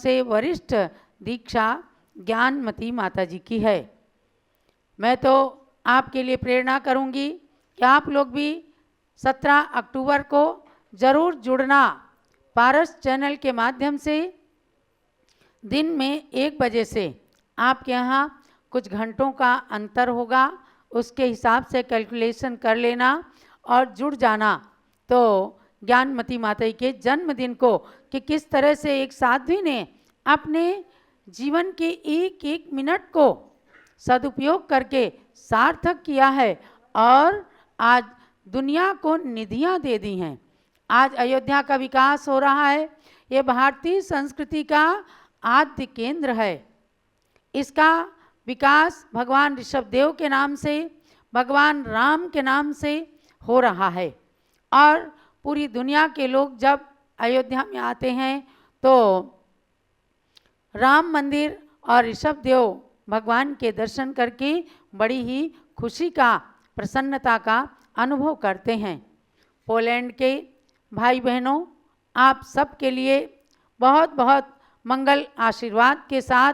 सबसे वरिष्ठ दीक्षा ज्ञानमती माता जी की है। मैं तो आपके लिए प्रेरणा करूंगी कि आप लोग भी 17 अक्टूबर को ज़रूर जुड़ना। पारस चैनल के माध्यम से दिन में 1 बजे से आपके यहाँ कुछ घंटों का अंतर होगा, उसके हिसाब से कैलकुलेशन कर लेना और जुड़ जाना। तो ज्ञानमती माता के जन्मदिन को कि किस तरह से एक साध्वी ने अपने जीवन के एक एक मिनट को सदुपयोग करके सार्थक किया है और आज दुनिया को निधियां दे दी हैं। आज अयोध्या का विकास हो रहा है। ये भारतीय संस्कृति का आद्य केंद्र है। इसका विकास भगवान ऋषभदेव के नाम से, भगवान राम के नाम से हो रहा है और पूरी दुनिया के लोग जब अयोध्या में आते हैं तो राम मंदिर और ऋषभदेव भगवान के दर्शन करके बड़ी ही खुशी का, प्रसन्नता का अनुभव करते हैं। पोलैंड के भाई बहनों, आप सबके लिए बहुत बहुत मंगल आशीर्वाद के साथ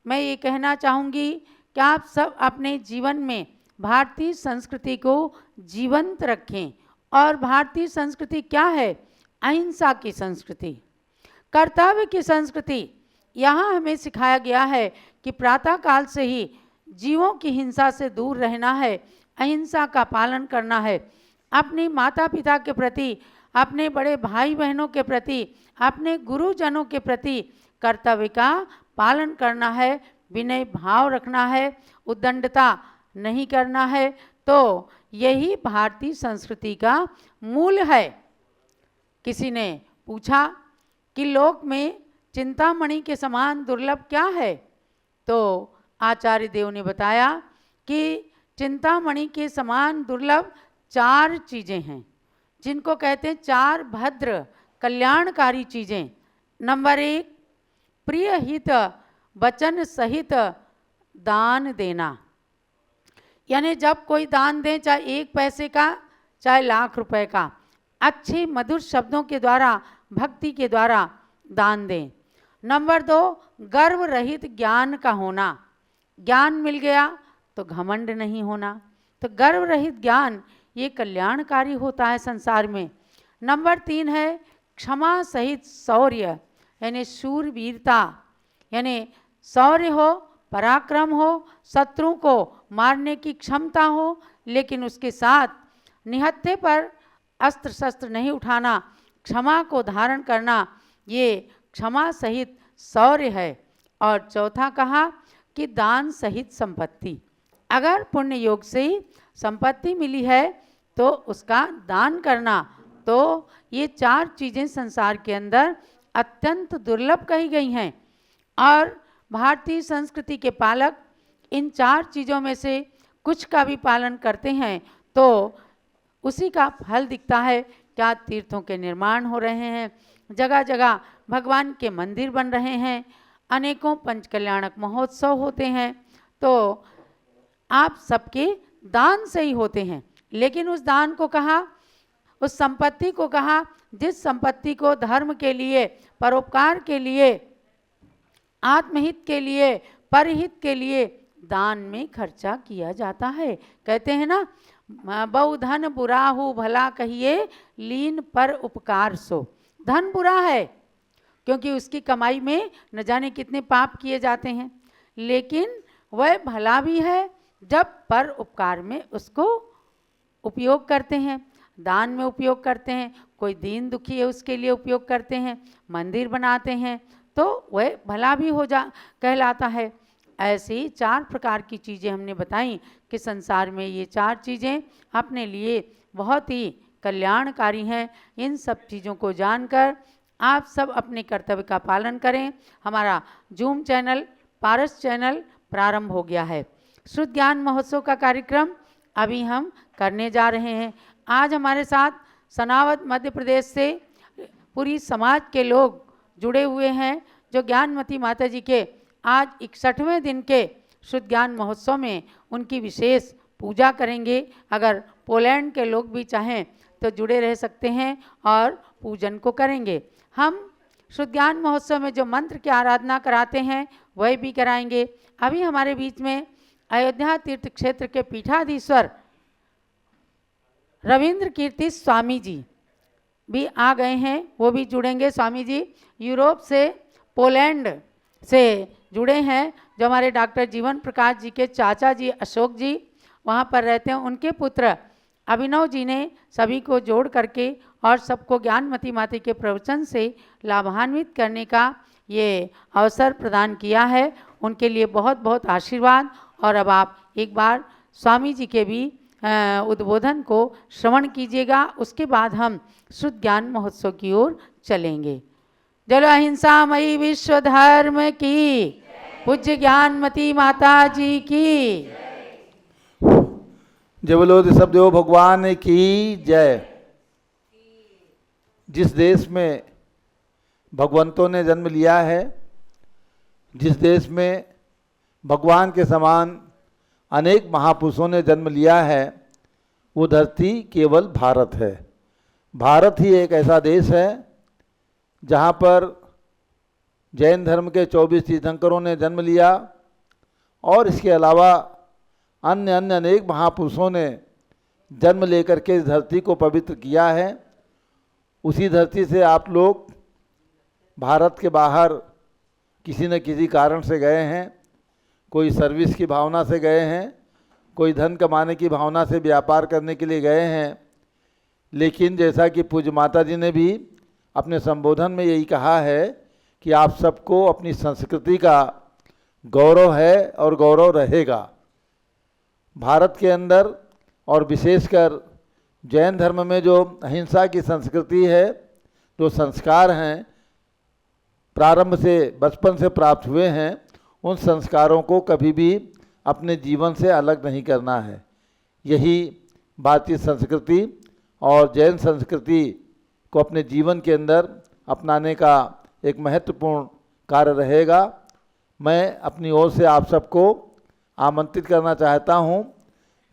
मैं ये कहना चाहूँगी कि आप सब अपने जीवन में भारतीय संस्कृति को जीवंत रखें। और भारतीय संस्कृति क्या है? अहिंसा की संस्कृति, कर्तव्य की संस्कृति। यहाँ हमें सिखाया गया है कि प्रातः काल से ही जीवों की हिंसा से दूर रहना है, अहिंसा का पालन करना है। अपने माता पिता के प्रति, अपने बड़े भाई बहनों के प्रति, अपने गुरुजनों के प्रति कर्तव्य का पालन करना है, विनय भाव रखना है, उद्दंडता नहीं करना है। तो यही भारतीय संस्कृति का मूल है। किसी ने पूछा कि लोक में चिंतामणि के समान दुर्लभ क्या है? तो आचार्य देव ने बताया कि चिंतामणि के समान दुर्लभ 4 चीज़ें हैं, जिनको कहते हैं 4 भद्र कल्याणकारी चीज़ें। नंबर 1, प्रिय हित वचन सहित दान देना। यानी जब कोई दान दे, चाहे 1 पैसे का चाहे लाख रुपए का, अच्छे मधुर शब्दों के द्वारा, भक्ति के द्वारा दान दें। नंबर 2, गर्व रहित ज्ञान का होना। ज्ञान मिल गया तो घमंड नहीं होना। तो गर्व रहित ज्ञान ये कल्याणकारी होता है संसार में। नंबर 3 है क्षमा सहित शौर्य, यानी शूरवीरता, यानी शौर्य हो, पराक्रम हो, शत्रु को मारने की क्षमता हो, लेकिन उसके साथ निहत्थे पर अस्त्र शस्त्र नहीं उठाना, क्षमा को धारण करना, ये क्षमा सहित शौर्य है। और चौथा कहा कि दान सहित संपत्ति। अगर पुण्य योग से ही संपत्ति मिली है तो उसका दान करना। तो ये 4 चीज़ें संसार के अंदर अत्यंत दुर्लभ कही गई हैं और भारतीय संस्कृति के पालक इन 4 चीज़ों में से कुछ का भी पालन करते हैं तो उसी का फल दिखता है। क्या तीर्थों के निर्माण हो रहे हैं, जगह जगह भगवान के मंदिर बन रहे हैं, अनेकों पंचकल्याणक महोत्सव होते हैं। तो आप सबके दान से ही होते हैं, लेकिन उस दान को कहा, उस संपत्ति को कहा जिस संपत्ति को धर्म के लिए, परोपकार के लिए, आत्महित के लिए, परहित के लिए दान में खर्चा किया जाता है। कहते हैं ना, बहु धन बुरा हो भला कहिए, लीन पर उपकार सो। धन बुरा है क्योंकि उसकी कमाई में न जाने कितने पाप किए जाते हैं, लेकिन वह भला भी है जब पर उपकार में उसको उपयोग करते हैं, दान में उपयोग करते हैं। कोई दीन दुखी है उसके लिए उपयोग करते हैं, मंदिर बनाते हैं, तो वह भला भी हो जा कहलाता है। ऐसे ही 4 प्रकार की चीज़ें हमने बताई कि संसार में ये 4 चीज़ें अपने लिए बहुत ही कल्याणकारी हैं। इन सब चीज़ों को जानकर आप सब अपने कर्तव्य का पालन करें। हमारा जूम चैनल, पारस चैनल प्रारंभ हो गया है। शुद्ध ज्ञान महोत्सव का कार्यक्रम अभी हम करने जा रहे हैं। आज हमारे साथ सनावद मध्य प्रदेश से पूरी समाज के लोग जुड़े हुए हैं जो ज्ञानमती माता जी के आज 61वें दिन के शुद्ध ज्ञान महोत्सव में उनकी विशेष पूजा करेंगे। अगर पोलैंड के लोग भी चाहें तो जुड़े रह सकते हैं और पूजन को करेंगे। हम शुद्ध ज्ञान महोत्सव में जो मंत्र की आराधना कराते हैं वही भी कराएंगे। अभी हमारे बीच में अयोध्या तीर्थ क्षेत्र के पीठाधीश्वर रविंद्र कीर्ति स्वामी जी भी आ गए हैं, वो भी जुड़ेंगे। स्वामी जी यूरोप से, पोलैंड से जुड़े हैं। जो हमारे डॉक्टर जीवन प्रकाश जी के चाचा जी अशोक जी वहाँ पर रहते हैं, उनके पुत्र अभिनव जी ने सभी को जोड़ करके और सबको ज्ञानमती माता के प्रवचन से लाभान्वित करने का ये अवसर प्रदान किया है। उनके लिए बहुत बहुत आशीर्वाद। और अब आप एक बार स्वामी जी के भी उद्बोधन को श्रवण कीजिएगा, उसके बाद हम शुद्ध ज्ञान महोत्सव की ओर चलेंगे। जलो अहिंसामयी विश्व धर्म की, पूज्य ज्ञानमती माता जी की जय बोलो ऋषभदेव भगवान की जय। जिस देश में भगवंतों ने जन्म लिया है, जिस देश में भगवान के समान अनेक महापुरुषों ने जन्म लिया है, वो धरती केवल भारत है। भारत ही एक ऐसा देश है जहाँ पर जैन धर्म के 24 तीर्थंकरों ने जन्म लिया और इसके अलावा अन्य अनेक महापुरुषों ने जन्म लेकर के इस धरती को पवित्र किया है। उसी धरती से आप लोग भारत के बाहर किसी न किसी कारण से गए हैं। कोई सर्विस की भावना से गए हैं, कोई धन कमाने की भावना से व्यापार करने के लिए गए हैं। लेकिन जैसा कि पूज्य माता जी ने भी अपने संबोधन में यही कहा है कि आप सबको अपनी संस्कृति का गौरव है और गौरव रहेगा। भारत के अंदर और विशेषकर जैन धर्म में जो अहिंसा की संस्कृति है, जो संस्कार हैं प्रारंभ से बचपन से प्राप्त हुए हैं, उन संस्कारों को कभी भी अपने जीवन से अलग नहीं करना है। यही भारतीय संस्कृति और जैन संस्कृति को अपने जीवन के अंदर अपनाने का एक महत्वपूर्ण कार्य रहेगा। मैं अपनी ओर से आप सबको आमंत्रित करना चाहता हूं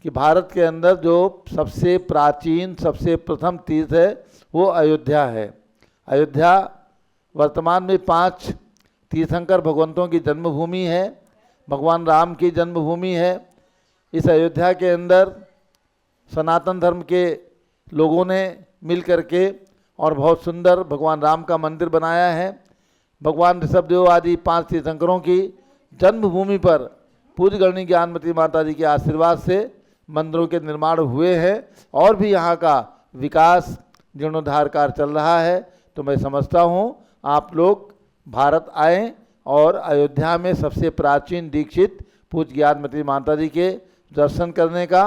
कि भारत के अंदर जो सबसे प्राचीन, सबसे प्रथम तीर्थ है वो अयोध्या है। अयोध्या वर्तमान में 5 तीर्थंकर भगवंतों की जन्मभूमि है, भगवान राम की जन्मभूमि है। इस अयोध्या के अंदर सनातन धर्म के लोगों ने मिल करके और बहुत सुंदर भगवान राम का मंदिर बनाया है। भगवान ऋषभदेव आदि 5 तीर्थंकरों की जन्मभूमि पर पूज्य गणनी ज्ञानमती माता जी के आशीर्वाद से मंदिरों के निर्माण हुए हैं और भी यहाँ का विकास जीर्णोद्धार कार्य चल रहा है। तो मैं समझता हूँ आप लोग भारत आएँ और अयोध्या में सबसे प्राचीन दीक्षित पूज्य ज्ञानमती माता जी के दर्शन करने का,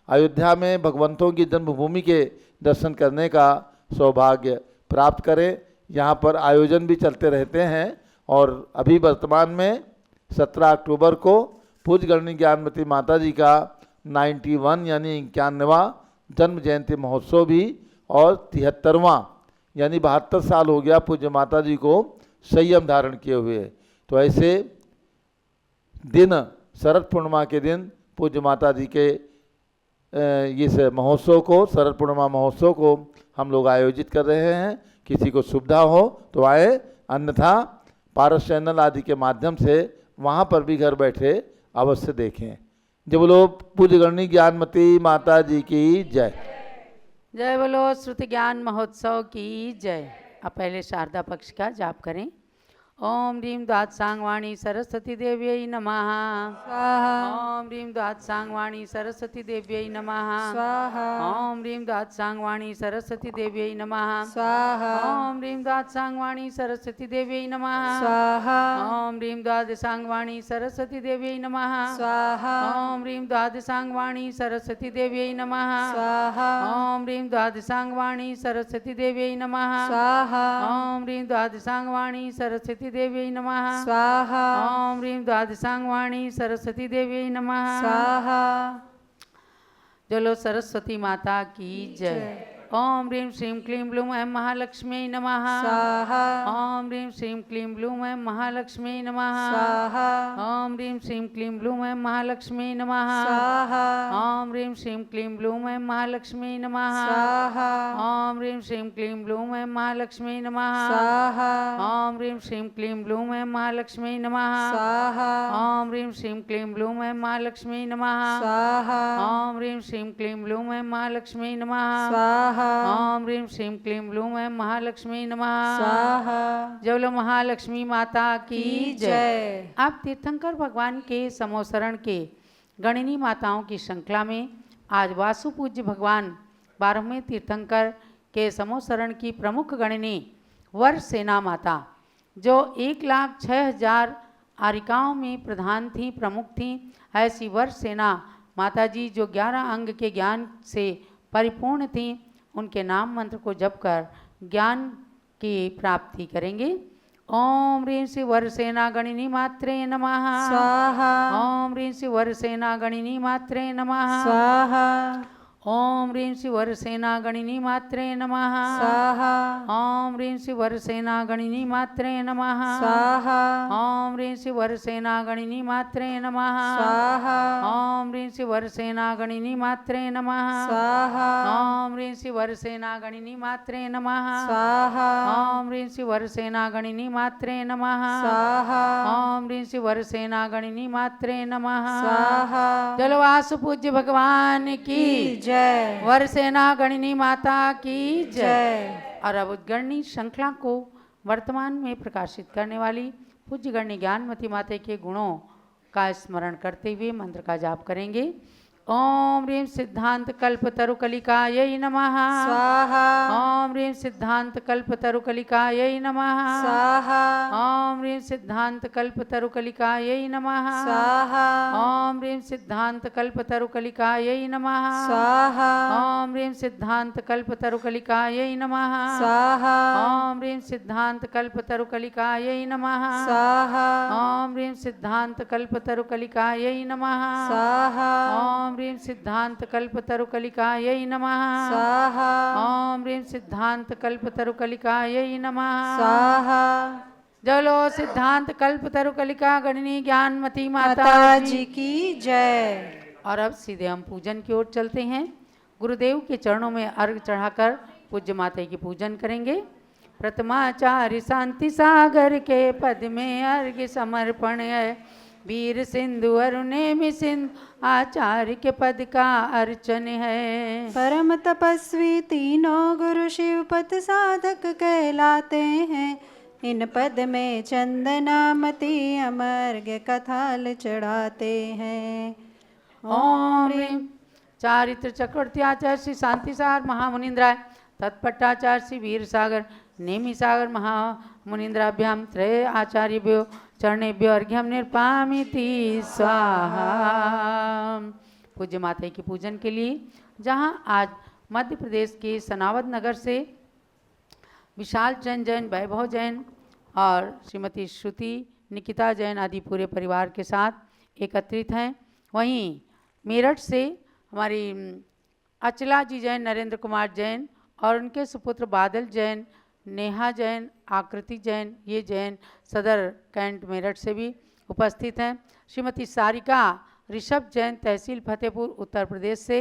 अयोध्या में भगवंतों की जन्मभूमि के दर्शन करने का सौभाग्य प्राप्त करें। यहाँ पर आयोजन भी चलते रहते हैं और अभी वर्तमान में 17 अक्टूबर को पूज्य गणनी ज्ञानमती माता जी का 91 यानी 91वां जन्म जयंती महोत्सव भी और 73वां यानी 72 साल हो गया पूज्य माता जी को संयम धारण किए हुए। तो ऐसे दिन, शरद पूर्णिमा के दिन पूज्य माता जी के इस महोत्सव को, शरद पूर्णिमा महोत्सव को हम लोग आयोजित कर रहे हैं। किसी को सुविधा हो तो आए, अन्यथा पारस चैनल आदि के माध्यम से वहाँ पर भी घर बैठे अवश्य देखें। जय बोलो पूज्य गणनी ज्ञानमती माता जी की जय। जय बोलो श्रुति ज्ञान महोत्सव की जय। अब पहले शारदा पक्ष का जाप करें। ओम ह्रीं द्वाद सांगवाणी सरस्वती देव्यै नमः स्वाहा। ओम ह्रीं द्वाद सांगवाणी सरस्वती देव्यै नमः स्वाहा। ओम ह्रीं द्वाद सांगवाणी सरस्वती देव्यै नमः स्वाहा। ओम ह्रीं द्वाद सांगवाणी सरस्वती देव्यै नमः स्वाहा। ओम ह्रीं द्वाद सांगवाणी सरस्वती देव्यै नमः स्वाहा। ओम ह्रीं द्वाद सांगवाणी सरस्वती देव्यै नमः स्वाहा। ओम ह्रीं द्वाद सांगवाणी सरस्वती देव्यै नमः स्वाहा। ओम ह्रीं द्वाद सांगवाणी सरस्वती देव्यै नमः स्वाहा। ओम ह्रीं द्वाद सांगवाणी सरस्वती देव्यै नमः स्वाहा। जलो सरस्वती माता की जय। ओम ह्रीं श्रीं क्लीं ब्लूं ऐं महालक्ष्मी नमः स्वाहा। ओम ओम ह्रीं श्रीं क्लीं ब्लूम ऐं महालक्ष्मी नमः स्वाहा ओम ह्रीं श्रीं क्लीं ब्लूम ऐं महालक्ष्मी नमः स्वाहा ओम ह्रीं श्रीं क्लीं ब्लूम ऐं महालक्ष्मी नमः स्वाहा ओम ह्रीं श्रीं क्लीं ब्लूम ऐं महालक्ष्मी नमः स्वाहा ओम ह्रीं श्रीं क्लीं ब्लूम ऐं महालक्ष्मी नमः स्वाहा ओम ह्रीं श्रीं क्लीं ब्लूम ऐं महालक्ष्मी नमः स्वाहा ओम ह्रीं श्रीं क्लीं ब्लूम ऐं महालक्ष्मी नमः स्वाहा ओम ह्रीं श्रीं क्लीं ब्लूम ऐं महालक्ष्मी नमः स्वाहा। जय बोलो महालक्ष्मी माता की की जय। जय। आप तीर्थंकर भगवान के समोसरण के गणिनी माताओं की श्रृंखला में आज वासु पूज्य भगवान 12वें तीर्थंकर के समोसरण की प्रमुख गणिनी वर सेना माता, जो 1,06,000 आरिकाओं में प्रधान थी, प्रमुख थी, ऐसी वर सेना माता जी जो 11 अंग के ज्ञान से परिपूर्ण थी, उनके नाम मंत्र को जप कर ज्ञान की प्राप्ति करेंगे। ओम ह्रीं श्री वरसेना गणिनी मात्रे नमः स्वाहा ओम ह्रीं श्री वरसेना गणिनी मात्रे नमः स्वाहा ओम ह्रीं श्री वरसेना गणिनी मात्रे नमः स्वाहा ओम ह्रीं श्री वरसेना गणिनी मात्रे नमः स्वाहा ओम ह्रीं श्री वरसेना गणिनी मात्रे नमः स्वाहा ओम ह्रीं श्री वरसेना गणिनी मात्रे नमः स्वाहा ओम ह्रीं श्री वरसेना गणिनी मात्रे नमः स्वाहा ओम ह्रीं श्री वरसेना गणिनी मात्रे नमः स्वाहा ओम ह्रीं श्री वरसेना गणिनी मात्रे नमः स्वाहा। जलवासु पूज्य भगवान की जय वरसेना गणिनी माता की जय। जय। और अब उद्गणनी श्रृंखला को वर्तमान में प्रकाशित करने वाली पूज्य गणनी ज्ञानमती माता के गुणों का स्मरण करते हुए मंत्र का जाप करेंगे। ओम ह्रीं सिद्धांत कल्पतरुकलिकायै नमः स्वाहा ओम ह्रीं सिद्धांत कल्पतरुकलिकायै नमः स्वाहा ओम ह्रीं सिद्धांत कल्पतरुकलिकायै नमः स्वाहा ओम ह्रीं सिद्धांत कल्पतरुकलिकायै नमः स्वाहा ओम ह्रीं सिद्धांत कल्पतरुकलिकायै नमः स्वाहा ओम ह्रीं सिद्धांत कल्पतरुकलिकायै नमः स्वाहा ओम ह्रीं सिद्धांत कल्पतरुकलिकायै नमः स्वाहा ओम ह्रीं सिद्धांत कल्पतरुकलिकायै नमः स्वाहा ओम ह्रीं सिद्धांत कल्पतरुकलिकायै नमः स्वाहा। जलो सिद्धांत कल्पतरुकलिका गणनी ज्ञानमती माता माता जी की जय। और अब सीधे हम पूजन की ओर चलते हैं। गुरुदेव के चरणों में अर्घ चढ़ाकर पूज्य माता की पूजन करेंगे। प्रथमाचार्य शांति सागर के पद में अर्घ्य समर्पण है। वीर सिंधु अरुणेमि सिंधु आचार्य के पद का अर्चन है। परम तपस्वी तीनों गुरु शिवपत साधक कहलाते हैं। इन पद में चंदनामती अमर्घ्य कथाल चढ़ाते हैं। ओम ह्रीं चारित्र चक्रवर्ती आचार्य श्री शांतिसागर महामुनिंद्राय तत्पट्टाचार्य श्री वीर सागर नेमि सागर महामुनिंद्राभ्याम त्रय आचार्यभ्यो चरणेभ्यो अर्घ्यम निर्पामिति स्वाहा। पूज्य माता की पूजन के लिए जहां आज मध्य प्रदेश के सनावद नगर से विशाल चंद जैन, वैभव जैन और श्रीमती श्रुति निकिता जैन आदि पूरे परिवार के साथ एकत्रित हैं, वहीं मेरठ से हमारी अचला जी जैन, नरेंद्र कुमार जैन और उनके सुपुत्र बादल जैन, नेहा जैन, आकृति जैन, ये जैन सदर कैंट मेरठ से भी उपस्थित हैं। श्रीमती सारिका ऋषभ जैन तहसील फतेहपुर उत्तर प्रदेश से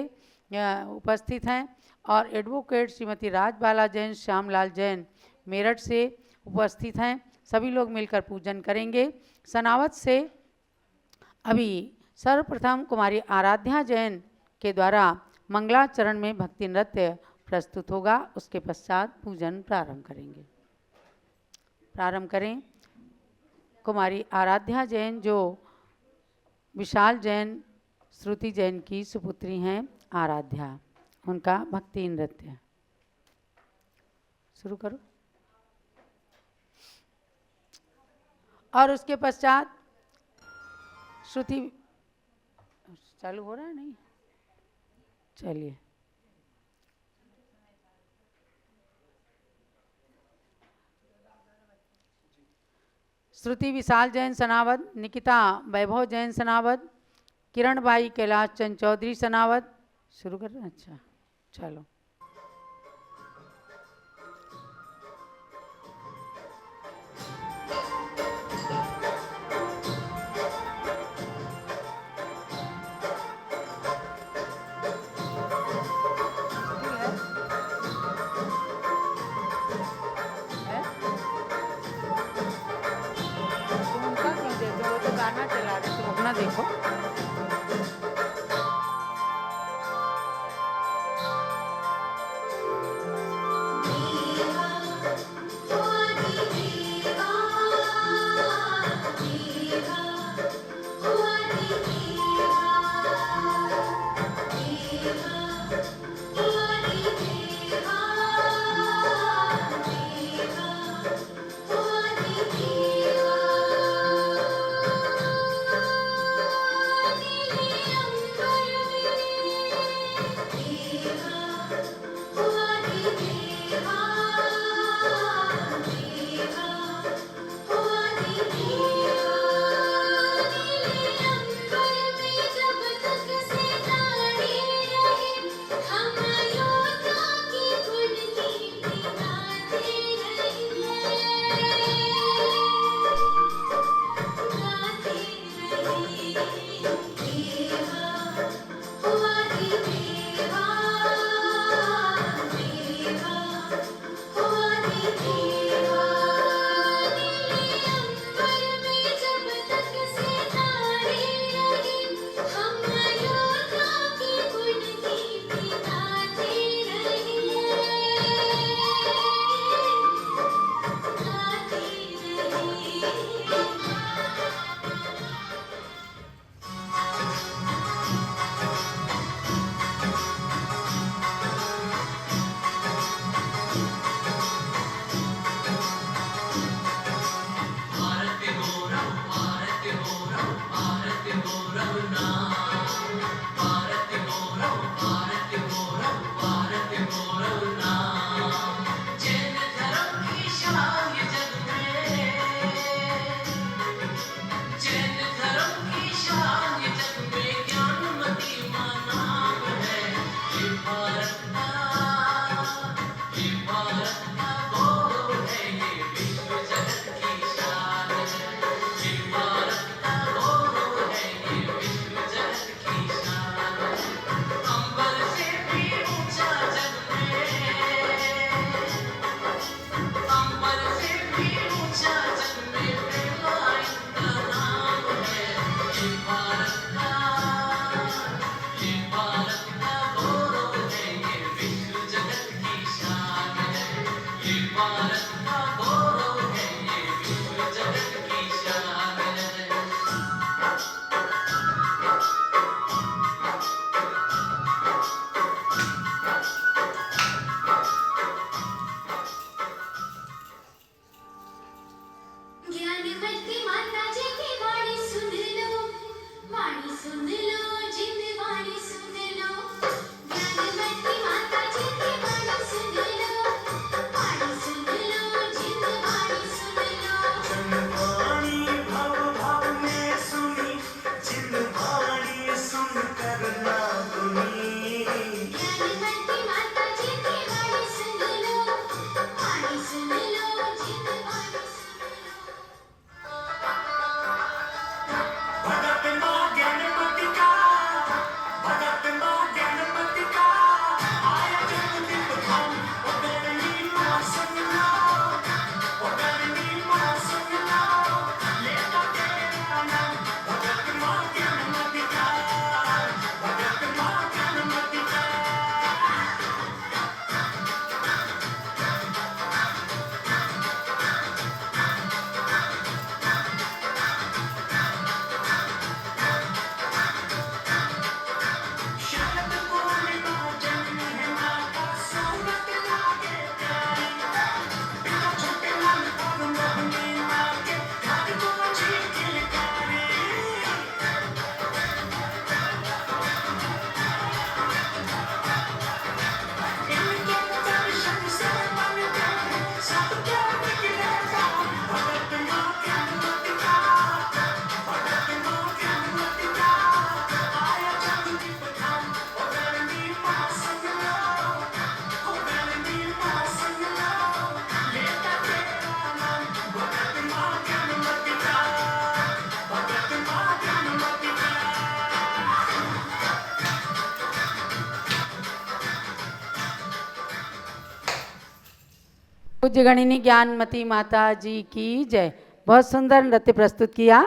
उपस्थित हैं और एडवोकेट श्रीमती राजबाला जैन, श्यामलाल जैन मेरठ से उपस्थित हैं। सभी लोग मिलकर पूजन करेंगे। सनावत से अभी सर्वप्रथम कुमारी आराध्या जैन के द्वारा मंगलाचरण में भक्ति नृत्य प्रस्तुत होगा। उसके पश्चात पूजन प्रारंभ करेंगे। प्रारंभ करें। कुमारी आराध्या जैन जो विशाल जैन, श्रुति जैन की सुपुत्री हैं आराध्या, उनका भक्ति नृत्य शुरू करो। और उसके पश्चात श्रुति चालू हो रहा है नहीं, चलिए। श्रुति विशाल जैन सनावद, निकिता वैभव जैन सनावद, किरण बाई कैलाश चंद चौधरी सनावद। शुरू कर रहे हैं? अच्छा चलो। गाना चला रहे थे, अपना देखो। पूज्य गणिनी ज्ञानमती माता जी की जय। बहुत सुंदर नृत्य प्रस्तुत किया।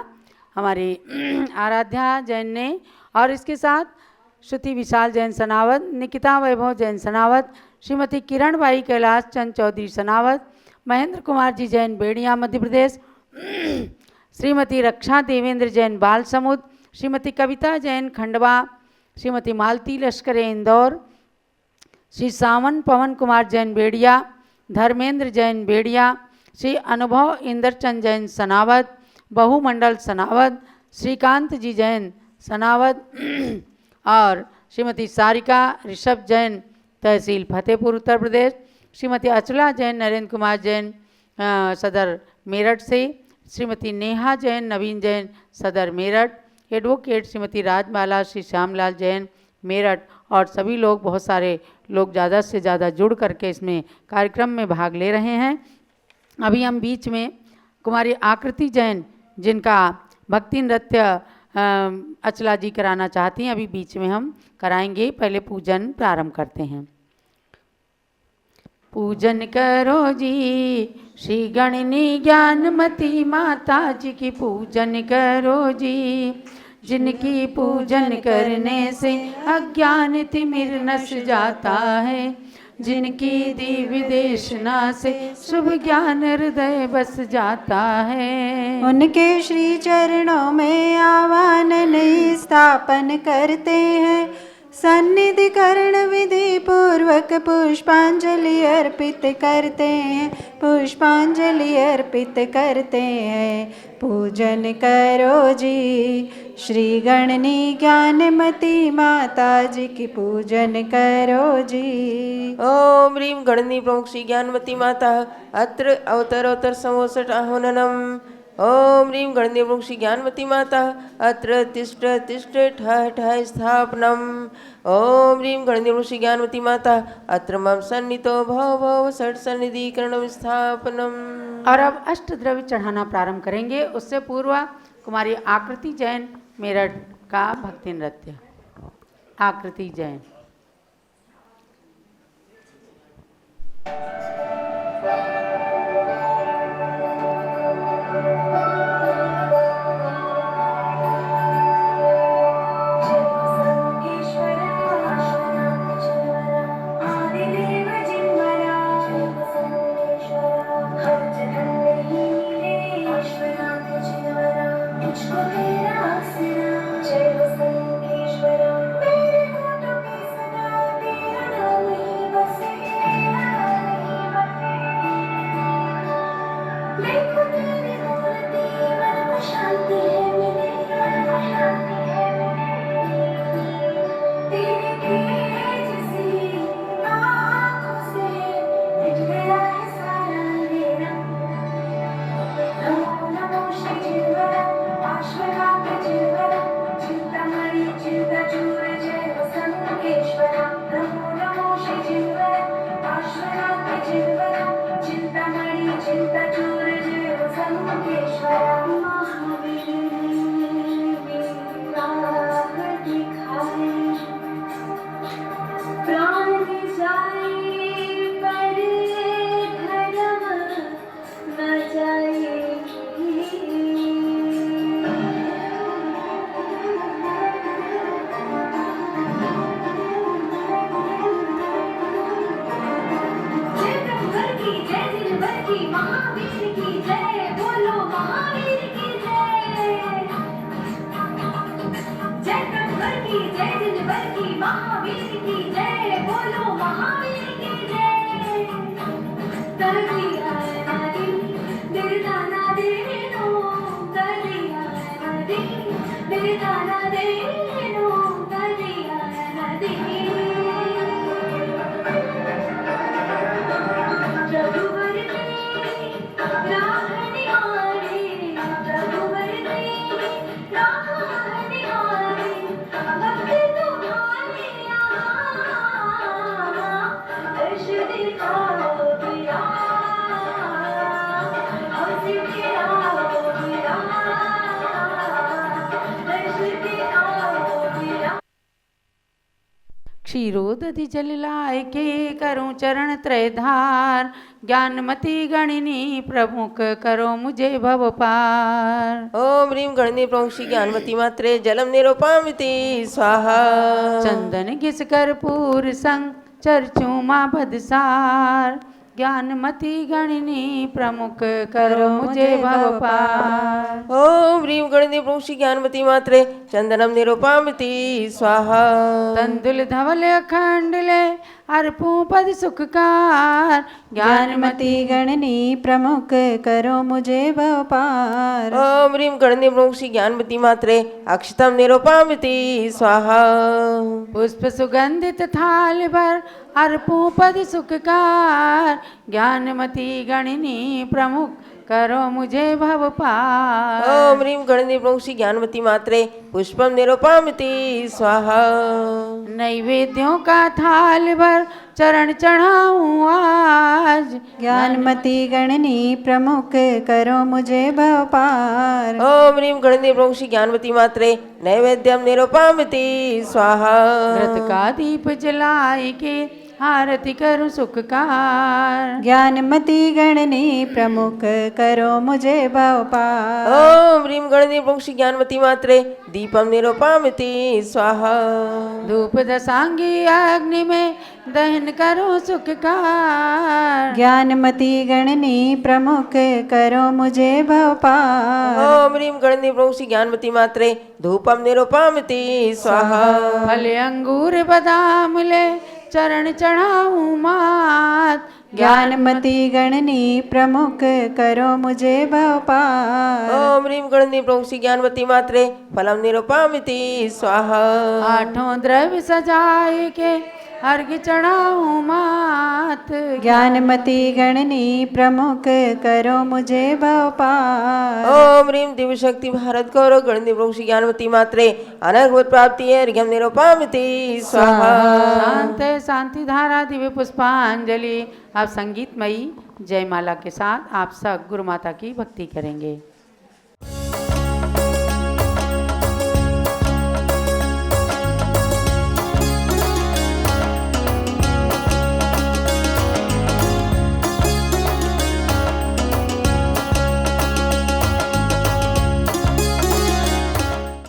हमारी आराध्या जैन ने, और इसके साथ श्रुति विशाल जैन सनावत, निकिता वैभव जैन सनावत, श्रीमती किरण बाई कैलाश चंद चौधरी सनावत, महेंद्र कुमार जी जैन बेड़िया मध्य प्रदेश, श्रीमती रक्षा देवेंद्र जैन बाल समुद, श्रीमती कविता जैन खंडवा, श्रीमती मालती लश्करे इंदौर, श्री सावन पवन कुमार जैन बेड़िया, धर्मेंद्र जैन बेड़िया, श्री अनुभव इंद्रचंद जैन सनावत, बहुमंडल सनावत, श्रीकांत जी जैन सनावत और श्रीमती सारिका ऋषभ जैन तहसील फतेहपुर उत्तर प्रदेश, श्रीमती अचला जैन नरेंद्र कुमार जैन सदर मेरठ से, श्रीमती नेहा जैन नवीन जैन सदर मेरठ, एडवोकेट श्रीमती राजमाला श्री श्यामलाल जैन मेरठ, और सभी लोग, बहुत सारे लोग ज़्यादा से ज़्यादा जुड़ करके इसमें कार्यक्रम में भाग ले रहे हैं। अभी हम बीच में कुमारी आकृति जैन, जिनका भक्ति नृत्य अचला जी कराना चाहती हैं, अभी बीच में हम कराएंगे। पहले पूजन प्रारंभ करते हैं। पूजन करो जी श्री गणनी ज्ञानमती माता जी की पूजन करो जी, जिनकी पूजन करने से अज्ञान तिमिर नस जाता है, जिनकी दिव्य देशना से शुभ ज्ञान हृदय बस जाता है। उनके श्री चरणों में आवाहन स्थापन करते हैं, सन्निधि कर्ण विधि पूर्वक पुष्पांजलि अर्पित करते हैं, पुष्पांजलि अर्पित करते हैं। पूजन करो जी श्री गणनी ज्ञानमती माता जी की पूजन करो जी। ओम ह्रीं गणनी प्रमुख श्री ज्ञानमती माता अत्र अवतरोत्तर संवत्सर आह्वाननम्। ओम ह्रीं गणनी प्रमुख श्री ज्ञानमती माता अत्र तिष्ठ तिष्ठ ठः ठः स्थापनम्। ओम ह्रीं गणनी प्रमुख श्री ज्ञानमती माता अत्र मम सन्नितो भव भव षट् सन्निधिकरणं स्थापनम्। और अब अष्ट द्रव्य चढ़ाना प्रारंभ करेंगे। उससे पूर्व कुमारी आकृति जैन मेरठ का भक्ति नृत्य। आकृति जैन। क्षीरो दधि जल लाय के करूं चरण त्रय धार, ज्ञानमती गणिनी प्रमुख करो मुझे भव पार। ओम ह्रीं गणनी प्रमुख श्री ज्ञानवती मात्रे जलम निरूपामिति स्वाहा। चंदन घिस कर्पूर संग चर्चू माँ बदसार, ज्ञानमती गणिनी प्रमुख करो मुझे भव पार। ओम ह्रीं गणनी प्रमुख श्री ज्ञानवती मात्रे चंदनम निरूपामिति स्वाहा। तंदुल धवल अखंड ले अर्पू पद सुखकार, ज्ञानमती गणनी प्रमुख करो मुझे भव पार। ओम ह्रीं गणनी प्रमुख श्री ज्ञानवती मात्रे अक्षतम निरूपामिति स्वाहा। पुष्प सुगंधित थाल भर अर्पू पद सुखकार, ज्ञानमती गणिनी प्रमुख करो मुझे भव पार। ओम ह्रीं गणनी प्रमुख श्री ज्ञानवती मात्रे पुष्पम निरूपामिति स्वाहा। नैवेद्यों का थाल भर चरण चढ़ाऊं आज, ज्ञानमती गणनी प्रमुख करो मुझे भव पार। ओम ह्रीं गणनी प्रमुख श्री ज्ञानवती मात्रे नैवेद्यम निरूपामिति स्वाहा। व्रत का दीप जलाए के आरती करूं सुखकार, ज्ञानमती गणनी प्रमुख करो मुझे भव पार। ओम ह्रीं गणनी प्रमुख श्री ज्ञानवती मात्रे दीपम निरूपामिति स्वाहा। धूप दशांगी अग्नि में दहन करो सुखकार, ज्ञानमती गणनी प्रमुख करो मुझे भव पार। ओम ह्रीं गणनी प्रमुख श्री ज्ञानवती मात्रे धूपम निरूपामिति स्वाहा। फल अंगूर बादाम ले चरण चढ़ाऊं मात, ज्ञानमती गणनी प्रमुख करो मुझे भव पार। ओम ह्रीं गणनी प्रमुख श्री ज्ञानवती मात्रे फलम निरूपामिति स्वाहा। आठों द्रव्य सजाए के अर्घ्य चढ़ाऊं मात, ज्ञानमती गणनी प्रमुख करो मुझे भव पार। ओम ह्रीं दिव्य शक्ति भारत गौरव गणनी प्रमुख श्री ज्ञानवती मात्रे अनर्घवत प्राप्ति है अर्घ्यम निरूपामिति स्वाहा। शांत शांति धारा दिव्य पुष्पांजलि। आप संगीतमयी जयमाला के साथ आप सब गुरु माता की भक्ति करेंगे।